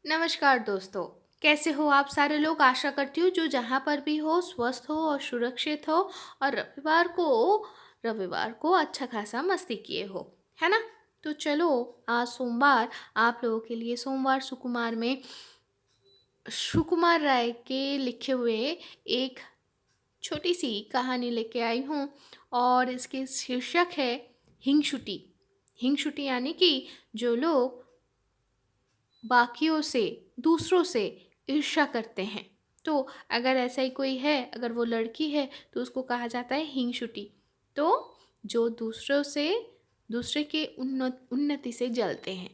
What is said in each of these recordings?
नमस्कार दोस्तों। कैसे हो आप सारे लोग? आशा करती हूँ जो जहाँ पर भी हो स्वस्थ हो और सुरक्षित हो और रविवार को अच्छा खासा मस्ती किए हो, है ना? तो चलो, आज सोमवार, आप लोगों के लिए सोमवार सुकुमार में सुकुमार राय के लिखे हुए एक छोटी सी कहानी लेके आई हूँ और इसके शीर्षक है हिंगशुटी। हिंगशुटी यानी कि जो लोग बाकियों से, दूसरों से ईर्ष्या करते हैं। तो अगर ऐसा ही कोई है, अगर वो लड़की है तो उसको कहा जाता है हिंगशुटी। तो जो दूसरों से, दूसरे के उन्नति से जलते हैं,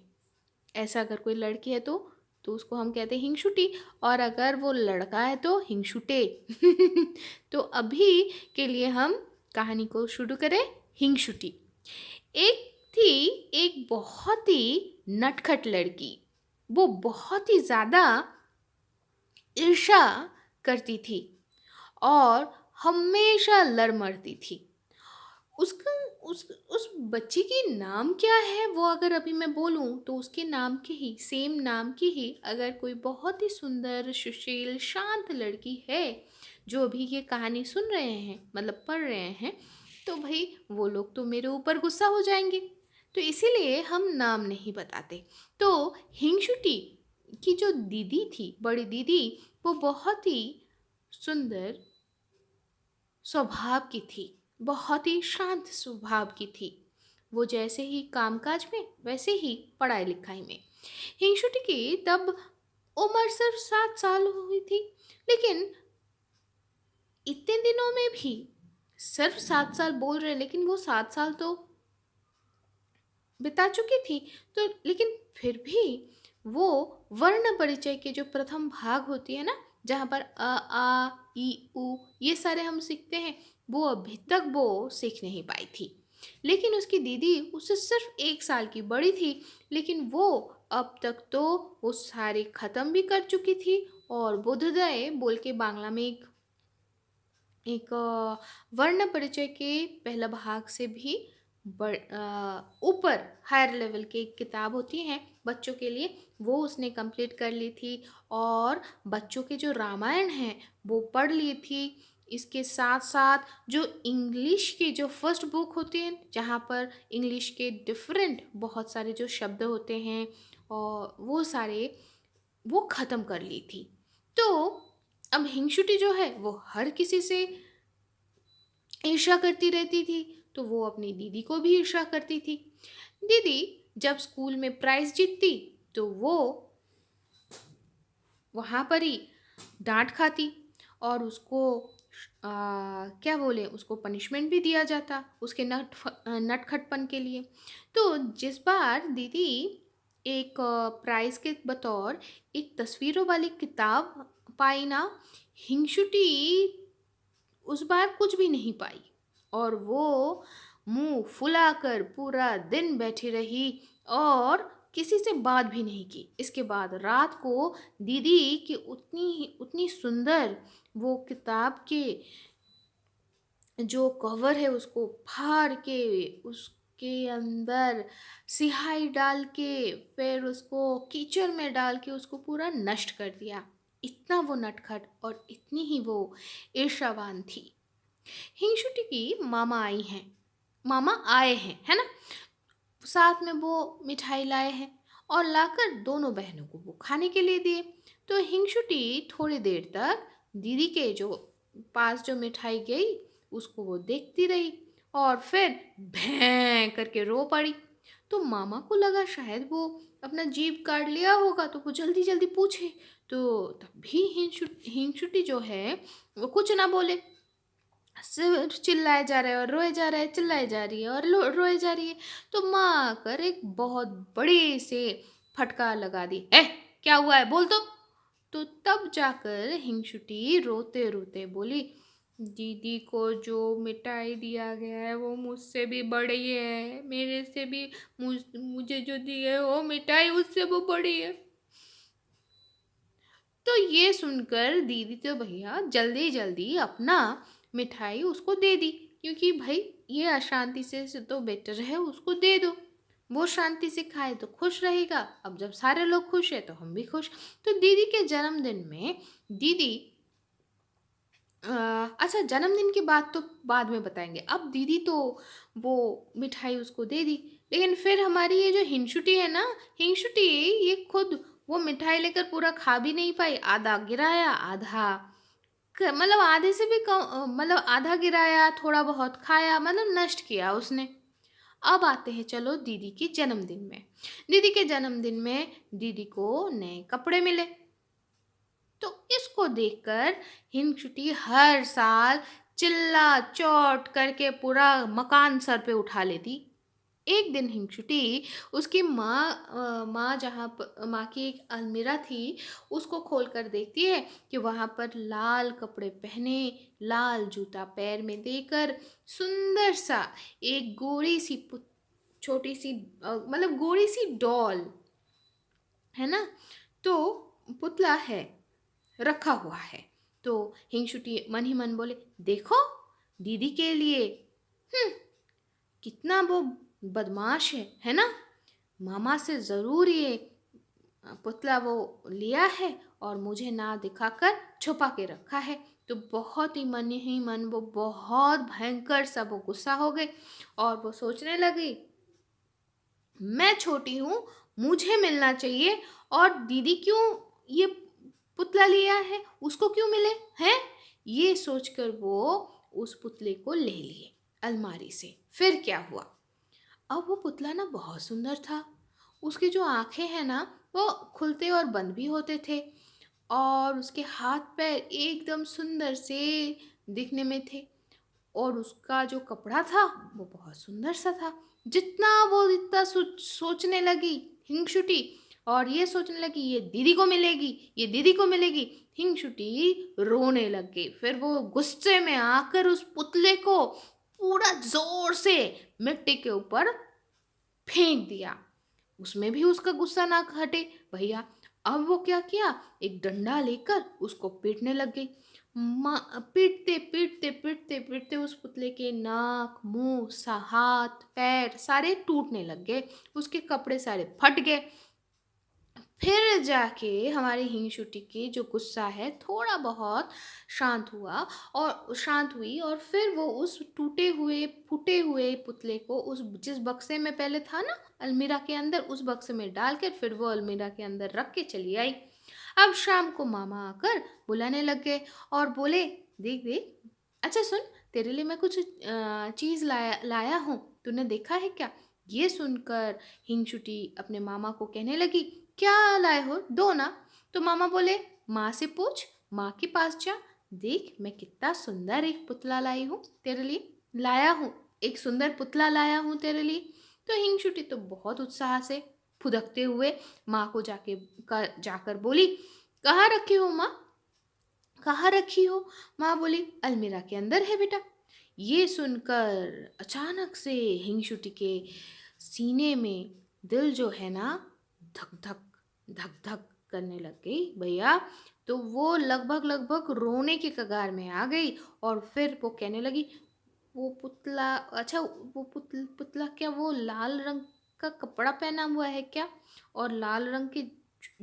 ऐसा अगर कोई लड़की है तो उसको हम कहते हैं हिंगशुटी। और अगर वो लड़का है तो हिंगशुटे। तो अभी के लिए हम कहानी को शुरू करें। हिंगशुटी। एक थी एक बहुत ही नटखट लड़की। वो बहुत ही ज़्यादा ईर्ष्या करती थी और हमेशा लड़ मरती थी। उसका उस बच्ची की नाम क्या है वो अगर अभी मैं बोलूं तो उसके नाम के ही, सेम नाम की ही अगर कोई बहुत ही सुंदर, सुशील, शांत लड़की है जो अभी ये कहानी सुन रहे हैं, मतलब पढ़ रहे हैं, तो भाई वो लोग तो मेरे ऊपर गुस्सा हो जाएंगे। तो इसीलिए हम नाम नहीं बताते। तो हिंगशुटी की जो दीदी थी, बड़ी दीदी, वो बहुत ही सुंदर स्वभाव की थी, बहुत ही शांत स्वभाव की थी। वो जैसे ही कामकाज में वैसे ही पढ़ाई लिखाई में। हिंशुटी की तब उम्र सिर्फ 7 साल हुई थी, लेकिन इतने दिनों में भी सिर्फ 7 साल बोल रहे, लेकिन वो 7 साल तो बिता चुकी थी। तो लेकिन फिर भी वो वर्ण परिचय के जो प्रथम भाग होती है ना, जहाँ पर अ आ ई उ ये सारे हम सीखते हैं, वो अभी तक वो सीख नहीं पाई थी। लेकिन उसकी दीदी उससे सिर्फ 1 साल की बड़ी थी, लेकिन वो अब तक तो वो सारे खत्म भी कर चुकी थी। और बोधोदय बोल के बांग्ला में एक एक वर्ण परिचय के पहला भाग से भी ऊपर हायर लेवल की एक किताब होती है बच्चों के लिए, वो उसने कंप्लीट कर ली थी। और बच्चों के जो रामायण है वो पढ़ ली थी। इसके साथ साथ जो इंग्लिश की जो फर्स्ट बुक होती है, जहाँ पर इंग्लिश के डिफरेंट बहुत सारे जो शब्द होते हैं और वो सारे वो ख़त्म कर ली थी। तो अब हिंगशुटी जो है वो हर किसी से ईर्ष्या करती रहती थी, तो वो अपनी दीदी को भी ईर्ष्या करती थी। दीदी जब स्कूल में प्राइज जीतती तो वो वहाँ पर ही डांट खाती और उसको क्या बोले, उसको पनिशमेंट भी दिया जाता उसके नटखटपन के लिए। तो जिस बार दीदी एक प्राइज के बतौर एक तस्वीरों वाली किताब पाई ना, हिंगशुटी उस बार कुछ भी नहीं पाई और वो मुंह फुलाकर पूरा दिन बैठी रही और किसी से बात भी नहीं की। इसके बाद रात को दीदी की उतनी सुंदर वो किताब के जो कवर है उसको फाड़ के उसके अंदर सिहाई डाल के फिर उसको कीचड़ में डाल के उसको पूरा नष्ट कर दिया। इतना वो नटखट और इतनी ही वो ईर्ष्यावान थी। हिंगशुटी की मामा आए हैं, है ना? साथ में वो मिठाई लाए हैं और लाकर दोनों बहनों को वो खाने के लिए दिए। तो हिंगशुटी थोड़ी देर तक दीदी के जो पास जो मिठाई गई उसको वो देखती रही और फिर भैं करके रो पड़ी। तो मामा को लगा शायद वो अपना जीभ काट लिया होगा, तो वो जल्दी जल्दी पूछे। तो तब भी हिंगशुटी जो है वो कुछ ना बोले, सिर्फ चिल्लाए जा रहे हैं और रोए जा रहे हैं, चिल्लाए जा रही है और रोए जा रही है। तो माँ आकर एक बहुत बड़ी से फटकार लगा दी। क्या हुआ है बोल तो तब जाकर हिंगशुटी रोते रोते बोली, दीदी को जो मिठाई दिया गया है वो मुझसे भी बड़ी है, मेरे से भी मुझे जो दी है वो मिठाई उससे वो बड़ी है। तो ये सुनकर दीदी तो भैया जल्दी जल्दी अपना मिठाई उसको दे दी, क्योंकि भाई ये अशांति से तो बेटर है उसको दे दो। वो शांति से खाए तो खुश रहेगा। अब जब सारे लोग खुश हैं तो हम भी खुश। तो दीदी के जन्मदिन में दीदी अ, अच्छा, जन्मदिन की बात तो बाद में बताएँगे। अब दीदी तो वो मिठाई उसको दे दी, लेकिन फिर हमारी ये जो हिंशुटी है ना, हिंशुटी ये खुद वो मिठाई लेकर पूरा खा भी नहीं पाई, आधा गिराया, आधा क मतलब आधे से भी कम, मतलब आधा गिराया, थोड़ा बहुत खाया, मतलब नष्ट किया उसने। अब आते हैं चलो दीदी के जन्मदिन में। दीदी के जन्मदिन में दीदी को नए कपड़े मिले। तो इसको देखकर हिंचुटी हर साल चिल्ला चोट करके पूरा मकान सर पे उठा लेती। एक दिन हिंचुटी उसकी माँ माँ की एक अलमीरा थी, उसको खोल कर देखती है कि वहाँ पर लाल कपड़े पहने, लाल जूता पैर में देकर सुंदर सा एक गोरी सी छोटी सी मतलब गोरी सी डॉल है ना, तो पुतला है, रखा हुआ है। तो हिंगशुटी मन ही मन बोले, देखो दीदी के लिए। हम्म, कितना वो बदमाश है ना। मामा से ज़रूर ये पुतला वो लिया है और मुझे ना दिखाकर छुपा के रखा है। तो बहुत ही मन वो बहुत भयंकर सा वो गुस्सा हो गई और वो सोचने लगी, मैं छोटी हूँ, मुझे मिलना चाहिए, और दीदी क्यों ये पुतला लिया है, उसको क्यों मिले हैं। ये सोचकर वो उस पुतले को ले लिए अलमारी से। फिर क्या हुआ, अब वो पुतला ना बहुत सुंदर था। उसकी जो आंखें हैं ना, वो खुलते और बंद भी होते थे, और उसके हाथ पैर एकदम सुंदर से दिखने में थे, और उसका जो कपड़ा था वो बहुत सुंदर सा था। जितना वो इतना सोचने लगी हिंगशुटी, और ये सोचने लगी ये दीदी को मिलेगी, ये दीदी को मिलेगी, हिंगशुटी रोने लग गई। फिर वो गुस्से में आकर उस पुतले को पूरा जोर से मिट्टी के ऊपर फेंक दिया। उसमें भी उसका गुस्सा ना हटे भैया। अब वो क्या किया, एक डंडा लेकर उसको पीटने लग गई। पीटते पीटते पीटते पीटते उस पुतले के नाक मुंह सा हाथ पैर सारे टूटने लग गए, उसके कपड़े सारे फट गए। फिर जाके हमारी हिंगशुटी की जो गुस्सा है थोड़ा बहुत शांत हुआ, और शांत हुई, और फिर वो उस टूटे हुए फूटे हुए पुतले को उस जिस बक्से में पहले था ना अलमीरा के अंदर, उस बक्से में डालकर फिर वो अलमीरा के अंदर रख के चली आई। अब शाम को मामा आकर बुलाने लग गए और बोले, देख देख, अच्छा सुन, तेरे लिए मैं कुछ चीज़ लाया लाया हूँ, तूने देखा है क्या। ये सुनकर हिंगशुटी अपने मामा को कहने लगी, क्या लाए हो, दो ना। तो मामा बोले, माँ से पूछ, माँ के पास जा, देख मैं कितना सुंदर एक पुतला लाई हूँ तेरे लिए, लाया हूँ, एक सुंदर पुतला लाया हूँ तेरे लिए। तो हिंगशुटी तो बहुत उत्साह से फुदकते हुए माँ को जाकर बोली, कहाँ रखी हो माँ, कहाँ रखी हो। माँ बोली, अलमीरा के अंदर है बेटा। ये सुनकर अचानक से हिंगशुटी के सीने में दिल जो है ना धक धक धक धक करने लग गई भैया। तो वो लगभग लगभग रोने की कगार में आ गई, और फिर वो कहने लगी, वो पुतला, अच्छा वो पुतला क्या वो लाल रंग का कपड़ा पहना हुआ है क्या, और लाल रंग के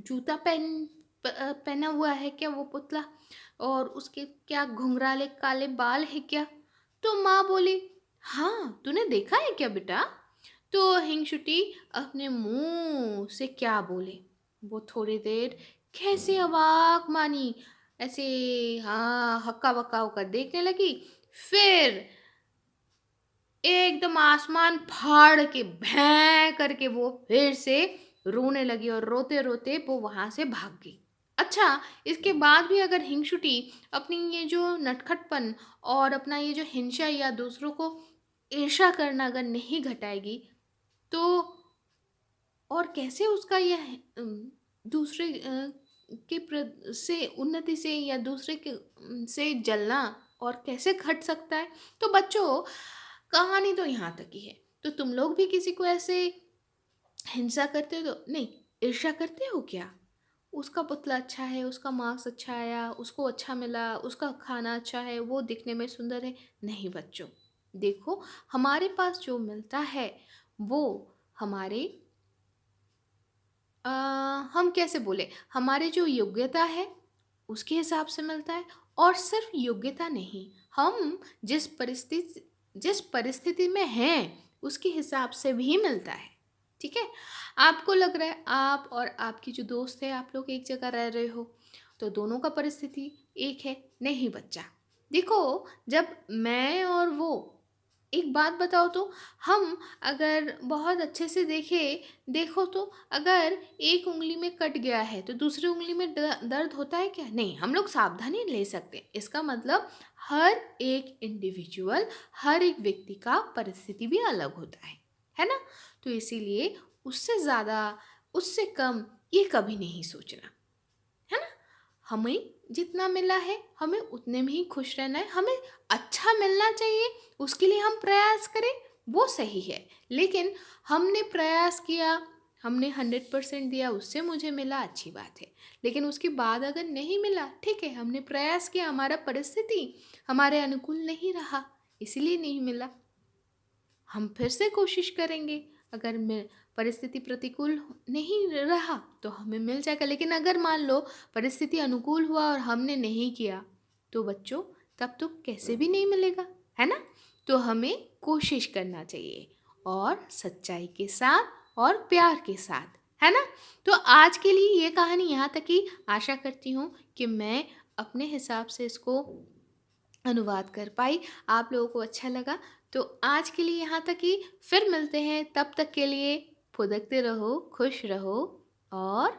जूता पहना हुआ है क्या वो पुतला, और उसके क्या घुंघराले काले बाल है क्या। तो माँ बोली, हाँ तूने देखा है क्या बेटा। तो हिंगशुटी अपने मुंह से क्या बोले, वो थोड़ी देर कैसे अवाक मानी, ऐसे हाँ हक्का बक्का होकर देखने लगी। फिर एकदम आसमान फाड़ के भैं करके वो फिर से रोने लगी, और रोते रोते वो वहां से भाग गई। अच्छा, इसके बाद भी अगर हिंगशुटी अपनी ये जो नटखटपन और अपना ये जो हिंसा या दूसरों को ईर्ष्या करना अगर नहीं घटाएगी, तो और कैसे उसका यह दूसरे से उन्नति से या दूसरे के से जलना और कैसे घट सकता है। तो बच्चों, कहानी तो यहाँ तक ही है। तो तुम लोग भी किसी को ऐसे हिंसा करते हो तो नहीं, ईर्ष्या करते हो क्या। उसका पुतला अच्छा है, उसका मार्क्स अच्छा आया, उसको अच्छा मिला, उसका खाना अच्छा है, वो दिखने में सुंदर है। नहीं बच्चों, देखो, हमारे पास जो मिलता है वो हमारे अ, हम कैसे बोले, हमारे जो योग्यता है उसके हिसाब से मिलता है। और सिर्फ योग्यता नहीं, हम जिस परिस्थिति में हैं उसके हिसाब से भी मिलता है। ठीक है। आपको लग रहा है आप और आपकी जो दोस्त है आप लोग एक जगह रह रहे हो, तो दोनों का परिस्थिति एक है। नहीं बच्चा, देखो, जब मैं और वो, एक बात बताओ तो, हम अगर बहुत अच्छे से देखो तो अगर एक उँगली में कट गया है तो दूसरी उँगली में दर्द होता है क्या? नहीं, हम लोग सावधानी ले सकते। इसका मतलब हर एक इंडिविजुअल, हर एक व्यक्ति का परिस्थिति भी अलग होता है ना? तो इसीलिए उससे ज़्यादा, उससे कम ये कभी नहीं सोचना, है ना? हमें जितना मिला है हमें उतने में ही खुश रहना है। हमें अच्छा मिलना चाहिए, उसके लिए हम प्रयास करें, वो सही है। लेकिन हमने प्रयास किया, हमने 100% दिया, उससे मुझे मिला, अच्छी बात है। लेकिन उसके बाद अगर नहीं मिला, ठीक है, हमने प्रयास किया, हमारा परिस्थिति हमारे अनुकूल नहीं रहा, इसीलिए नहीं मिला, हम फिर से कोशिश करेंगे। अगर मैं परिस्थिति प्रतिकूल नहीं रहा तो हमें मिल जाएगा। लेकिन अगर मान लो परिस्थिति अनुकूल हुआ और हमने नहीं किया, तो बच्चों तब तो कैसे भी नहीं मिलेगा, है ना? तो हमें कोशिश करना चाहिए, और सच्चाई के साथ और प्यार के साथ, है ना? तो आज के लिए ये कहानी यहाँ तक ही। आशा करती हूँ कि मैं अपने हिसाब से इसको अनुवाद कर पाई, आप लोगों को अच्छा लगा। तो आज के लिए यहाँ तक ही, फिर मिलते हैं, तब तक के लिए फुदकते रहो, खुश रहो और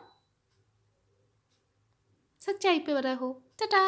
सच्चाई पे रहो। टाटा।